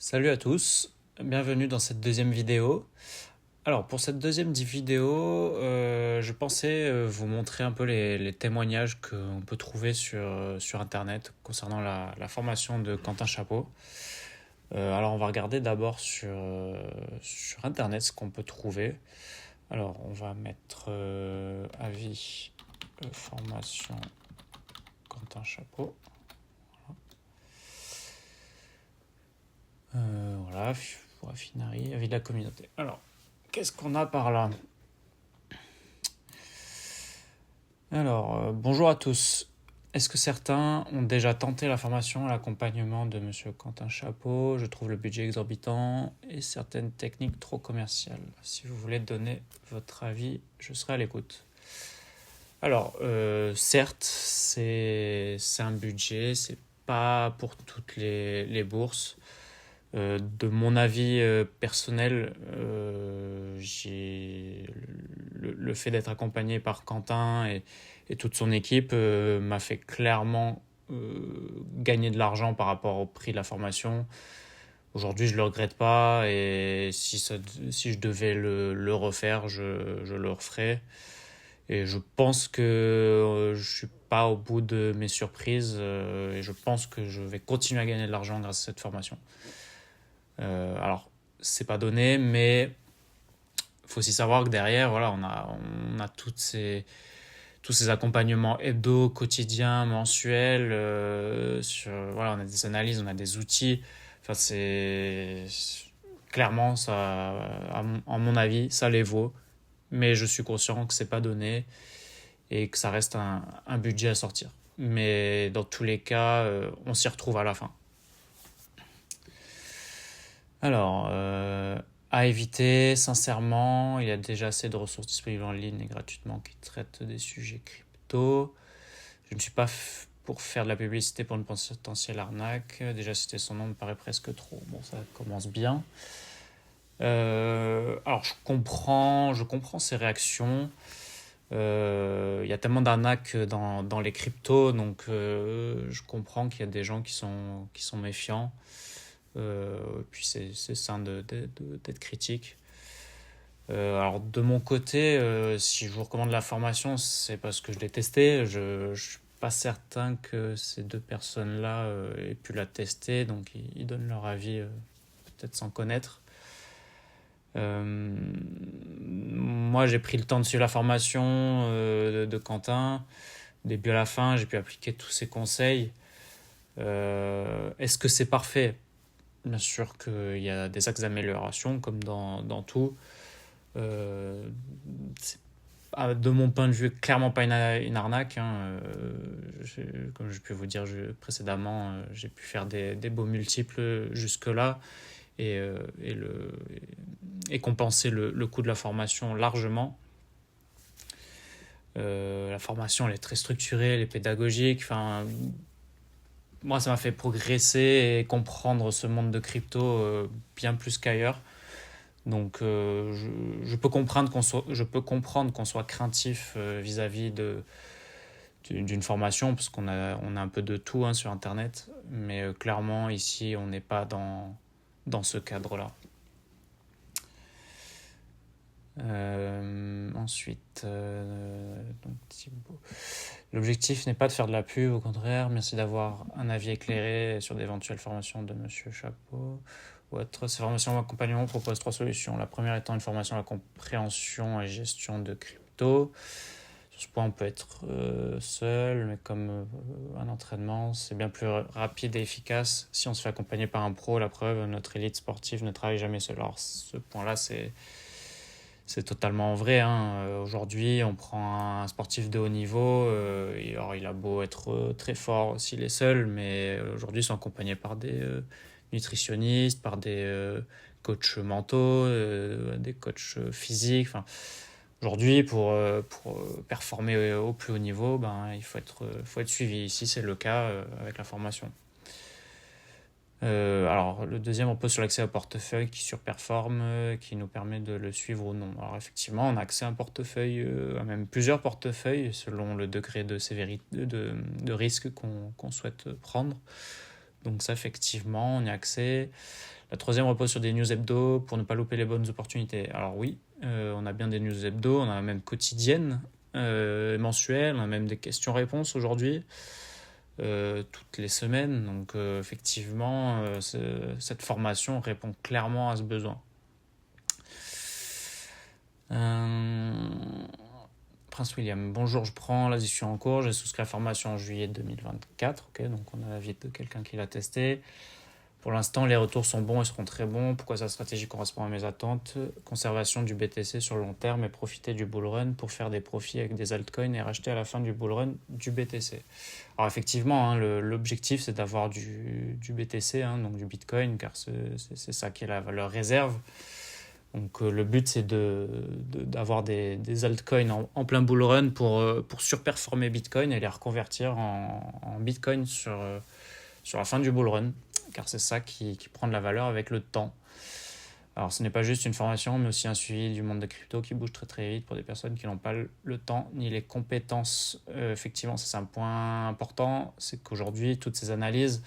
Salut à tous, bienvenue dans cette deuxième vidéo. Alors pour cette deuxième vidéo, je pensais vous montrer un peu les témoignages qu'on peut trouver sur Internet concernant la formation de Quentin Chapeau. Alors on va regarder d'abord sur Internet ce qu'on peut trouver. Alors on va mettre avis formation Quentin Chapeau. Voilà, Raffinerie, avis de la communauté. Alors, qu'est-ce qu'on a par là? Alors, bonjour à tous. Est-ce que certains ont déjà tenté la formation à l'accompagnement de Monsieur Quentin Chapeau? Je trouve le budget exorbitant et certaines techniques trop commerciales. Si vous voulez donner votre avis, je serai à l'écoute. Alors, certes, c'est un budget, c'est pas pour toutes les bourses. De mon avis personnel, le fait d'être accompagné par Quentin et toute son équipe m'a fait clairement gagner de l'argent par rapport au prix de la formation. Aujourd'hui, je ne le regrette pas et si je devais le refaire, je le referais. Et je pense que je ne suis pas au bout de mes surprises et je pense que je vais continuer à gagner de l'argent grâce à cette formation. Alors, c'est pas donné, mais il faut aussi savoir que derrière, voilà, on a tous ces accompagnements hebdo, quotidiens, mensuels. Voilà, on a des analyses, on a des outils. Enfin, c'est clairement ça, en mon avis, ça les vaut. Mais je suis conscient que c'est pas donné et que ça reste un budget à sortir. Mais dans tous les cas, on s'y retrouve à la fin. Alors, à éviter, sincèrement, il y a déjà assez de ressources disponibles en ligne et gratuitement qui traitent des sujets crypto. Je ne suis pas pour faire de la publicité pour une potentielle arnaque. Déjà citer son nom me paraît presque trop. Bon, ça commence bien. Alors, je comprends ces réactions. Il y a tellement d'arnaques dans les cryptos, donc je comprends qu'il y a des gens qui sont méfiants. Puis c'est sain d'être critique. Alors de mon côté, si je vous recommande la formation, c'est parce que je l'ai testé. Je ne suis pas certain que ces deux personnes-là aient pu la tester, donc ils donnent leur avis peut-être sans connaître. Moi, j'ai pris le temps de suivre la formation de Quentin. Début à la fin, j'ai pu appliquer tous ses conseils. Est-ce que c'est parfait? Bien sûr qu'il y a des axes d'amélioration, comme dans tout. C'est de mon point de vue, clairement pas une arnaque. Hein. Comme je peux vous dire précédemment, j'ai pu faire des baux multiples jusque-là et, et compenser le coût de la formation largement. La formation, elle est très structurée, elle est pédagogique. Enfin, moi, ça m'a fait progresser et comprendre ce monde de crypto bien plus qu'ailleurs. Donc, je peux comprendre qu'on soit craintif vis-à-vis d'une formation, parce on a un peu de tout sur Internet. Mais clairement, ici, on n'est pas dans ce cadre-là. Ensuite, donc Thibaut. L'objectif n'est pas de faire de la pub, au contraire. Merci d'avoir un avis éclairé sur d'éventuelles formations de Monsieur Chapeau ou autre. Ces formations d'accompagnement proposent 3 solutions. La première étant une formation à la compréhension et gestion de crypto. Sur ce point, on peut être seul, mais comme un entraînement, c'est bien plus rapide et efficace. Si on se fait accompagner par un pro, la preuve, notre élite sportive ne travaille jamais seul. Alors, ce point-là, c'est totalement vrai. Aujourd'hui, on prend un sportif de haut niveau. Et alors, il a beau être très fort s'il est seul, mais aujourd'hui, ils sont accompagnés par des nutritionnistes, par des coachs mentaux, des coachs physiques. Enfin, aujourd'hui, pour performer au plus haut niveau, il faut être suivi. Ici, c'est le cas avec la formation. Alors, le deuxième repose sur l'accès au portefeuille qui surperforme, qui nous permet de le suivre ou non. Alors, effectivement, on a accès à un portefeuille, à même plusieurs portefeuilles, selon le degré de sévérité, de risque qu'on souhaite prendre. Donc ça, effectivement, on y a accès. La troisième repose sur des news hebdo pour ne pas louper les bonnes opportunités. Alors oui, on a bien des news hebdo, on a même quotidiennes, mensuelles, on a même des questions-réponses aujourd'hui, toutes les semaines. Donc effectivement, cette formation répond clairement à ce besoin. Prince William, bonjour, je prends la discussion en cours, j'ai souscrit la formation en juillet 2024, ok, donc on a l'avis de quelqu'un qui l'a testé. Pour l'instant, les retours sont bons et seront très bons. Pourquoi sa stratégie correspond à mes attentes? Conservation du BTC sur le long terme et profiter du bull run pour faire des profits avec des altcoins et racheter à la fin du bull run du BTC. Alors effectivement, hein, l'objectif c'est d'avoir du BTC, hein, donc du Bitcoin, car c'est ça qui est la valeur réserve. Donc le but c'est d'avoir des altcoins en plein bull run pour surperformer Bitcoin et les reconvertir en Bitcoin sur la fin du bull run, car c'est ça qui prend de la valeur avec le temps. Alors ce n'est pas juste une formation, mais aussi un suivi du monde des cryptos qui bouge très très vite pour des personnes qui n'ont pas le temps ni les compétences. Effectivement, c'est un point important, c'est qu'aujourd'hui, toutes ces analyses,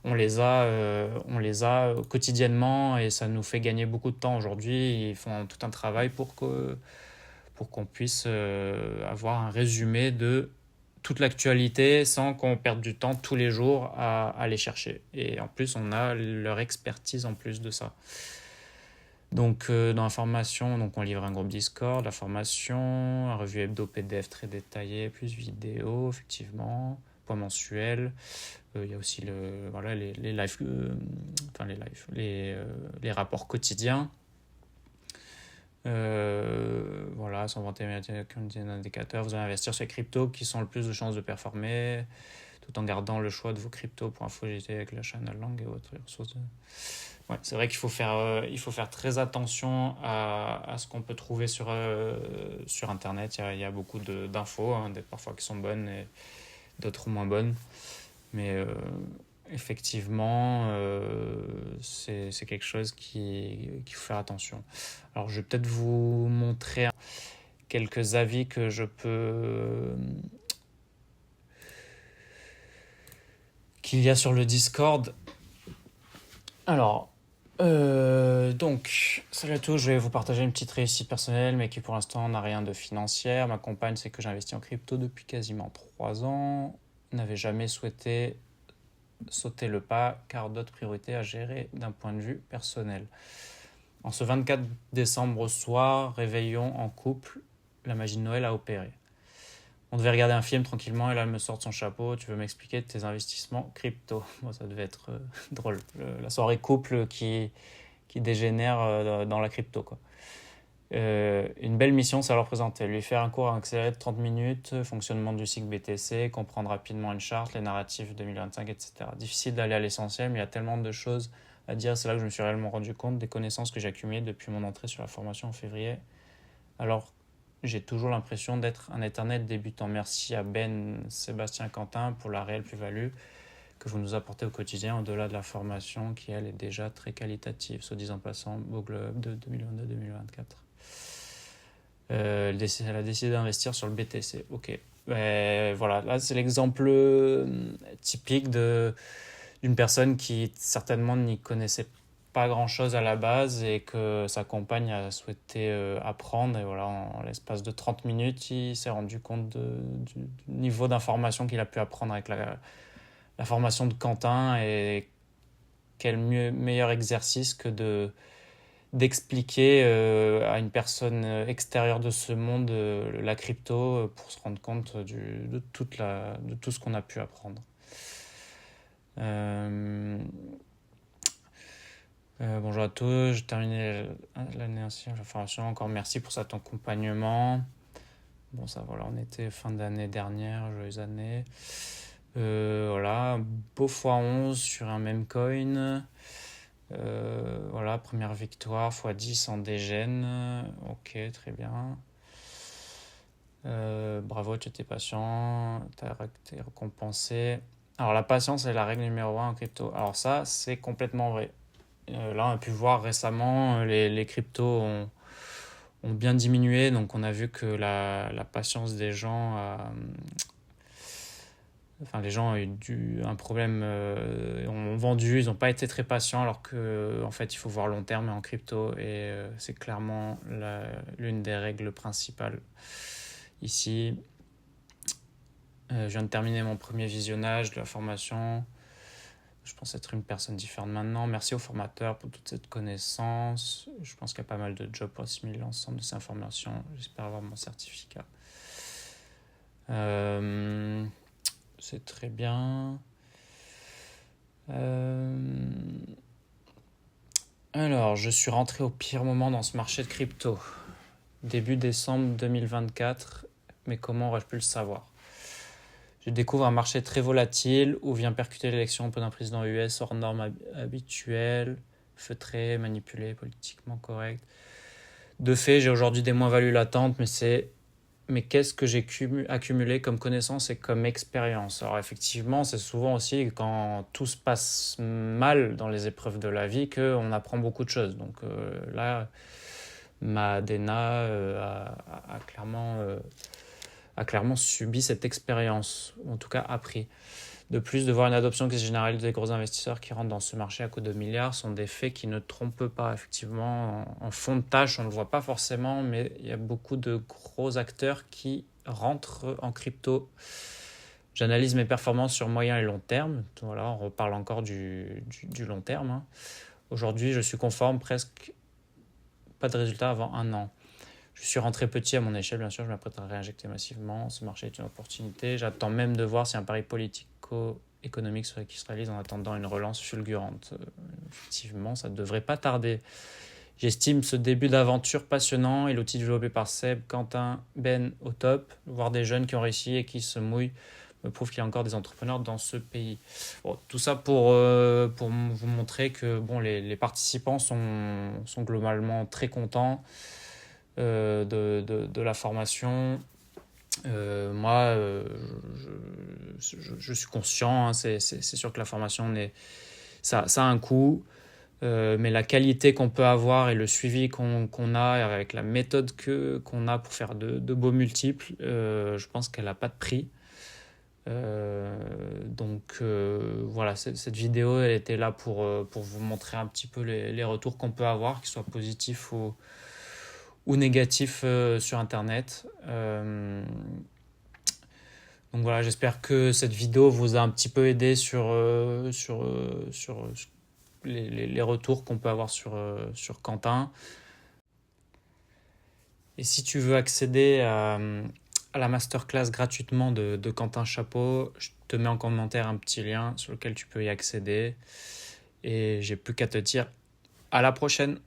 on les a quotidiennement et ça nous fait gagner beaucoup de temps aujourd'hui. Ils font tout un travail pour qu'on puisse avoir un résumé de toute l'actualité sans qu'on perde du temps tous les jours à aller chercher. Et en plus, on a leur expertise en plus de ça. Donc, dans la formation, donc on livre un groupe Discord, la formation, un revue hebdo PDF très détaillé, plus vidéo, effectivement, point mensuel. Il y a aussi les rapports quotidiens. Voilà, 121 indicateurs. Vous allez investir sur les cryptos qui sont le plus de chances de performer, tout en gardant le choix de vos cryptos pour infogéter avec la channel langue et autres ressources. Ouais, c'est vrai qu'il faut faire très attention à ce qu'on peut trouver sur Internet. Il y a beaucoup d'infos, hein, parfois qui sont bonnes et d'autres moins bonnes. Mais effectivement, c'est quelque chose qu'il faut faire attention. Alors, je vais peut-être vous montrer quelques avis que qu'il y a sur le Discord. Alors, donc, salut à tous, je vais vous partager une petite réussite personnelle, mais qui pour l'instant n'a rien de financière. Ma compagne, c'est que j'investis en crypto depuis quasiment 3 ans. N'avait jamais souhaité sauter le pas, car d'autres priorités à gérer d'un point de vue personnel. En ce 24 décembre au soir, réveillon en couple, la magie de Noël a opéré. On devait regarder un film tranquillement et là elle me sort de son chapeau. Tu veux m'expliquer tes investissements crypto? Bon, ça devait être drôle. La soirée couple qui dégénère dans la crypto, quoi. Une belle mission, ça leur présentait. Lui faire un cours accéléré de 30 minutes, fonctionnement du cycle BTC, comprendre rapidement une charte, les narratifs 2025, etc. Difficile d'aller à l'essentiel, mais il y a tellement de choses à dire. C'est là que je me suis réellement rendu compte des connaissances que j'ai accumulées depuis mon entrée sur la formation en février. Alors, j'ai toujours l'impression d'être un éternel débutant. Merci à Ben, Sébastien, Quentin pour la réelle plus-value que vous nous apportez au quotidien, au-delà de la formation qui, elle, est déjà très qualitative. Soit disant passant, beau globe de 2022-2024. Elle a décidé d'investir sur le BTC. Ok. Voilà, là, c'est l'exemple typique d'une personne qui certainement n'y connaissait pas grand-chose à la base et que sa compagne a souhaité apprendre. Et voilà, en l'espace de 30 minutes, il s'est rendu compte du niveau d'information qu'il a pu apprendre avec la formation de Quentin. Et quel meilleur exercice que d'expliquer à une personne extérieure de ce monde la crypto pour se rendre compte de tout ce qu'on a pu apprendre. Bonjour à tous, j'ai terminé l'année ainsi la formation. Encore merci pour cet accompagnement. Bon, ça voilà, on était fin d'année dernière, joyeuse année. Voilà, beau x11 sur un même coin. Voilà, première victoire, x10 en dégène. Ok, très bien. Bravo, tu étais patient, tu as été récompensé. Alors, la patience est la règle numéro 1 en crypto. Alors, ça, c'est complètement vrai. Là, on a pu voir récemment, les cryptos ont bien diminué. Donc, on a vu que la patience des gens Enfin, les gens ont eu un problème, ont vendu, ils n'ont pas été très patients, alors que en fait, il faut voir long terme en crypto, et c'est clairement l'une des règles principales ici. Je viens de terminer mon premier visionnage de la formation. Je pense être une personne différente maintenant. Merci au formateur pour toute cette connaissance. Je pense qu'il y a pas mal de jobs pour assimiler l'ensemble de ces informations. J'espère avoir mon certificat. C'est très bien. Alors, je suis rentré au pire moment dans ce marché de crypto. Début décembre 2024, mais comment aurais-je pu le savoir? Je découvre un marché très volatile où vient percuter l'élection d'un président US hors normes habituelles, feutré, manipulé, politiquement correct. De fait, j'ai aujourd'hui des moins-values latentes, mais qu'est-ce que j'ai accumulé comme connaissances et comme expérience? Alors effectivement, c'est souvent aussi quand tout se passe mal dans les épreuves de la vie qu'on apprend beaucoup de choses. Donc là, ma Dena a clairement subi cette expérience, ou en tout cas appris. De plus, de voir une adoption qui se généralise des gros investisseurs qui rentrent dans ce marché à coups de milliards sont des faits qui ne trompent pas. Effectivement, en fond de tâche, on ne le voit pas forcément, mais il y a beaucoup de gros acteurs qui rentrent en crypto. J'analyse mes performances sur moyen et long terme. Voilà, on reparle encore du long terme, hein. Aujourd'hui, je suis conforme, presque pas de résultat avant un an. Je suis rentré petit à mon échelle, bien sûr, je m'apprête à réinjecter massivement. Ce marché est une opportunité. J'attends même de voir si un pari politico-économique qui se réalise en attendant une relance fulgurante. Effectivement, ça ne devrait pas tarder. J'estime ce début d'aventure passionnant et l'outil développé par Seb, Quentin, Ben au top. Voir des jeunes qui ont réussi et qui se mouillent me prouve qu'il y a encore des entrepreneurs dans ce pays. Bon, tout ça pour vous montrer que bon, les participants sont globalement très contents de la formation. Moi, je suis conscient, hein, c'est sûr que la formation, ça a un coût, mais la qualité qu'on peut avoir et le suivi qu'on a avec la méthode qu'on a pour faire de beaux multiples, je pense qu'elle n'a pas de prix. Donc voilà, cette vidéo elle était là pour vous montrer un petit peu les retours qu'on peut avoir, qu'ils soient positifs ou négatifs sur internet. Donc voilà, j'espère que cette vidéo vous a un petit peu aidé sur les retours qu'on peut avoir sur Quentin. Et si tu veux accéder à la masterclass gratuitement de Quentin Chapeau, je te mets en commentaire un petit lien sur lequel tu peux y accéder. Et j'ai plus qu'à te dire à la prochaine.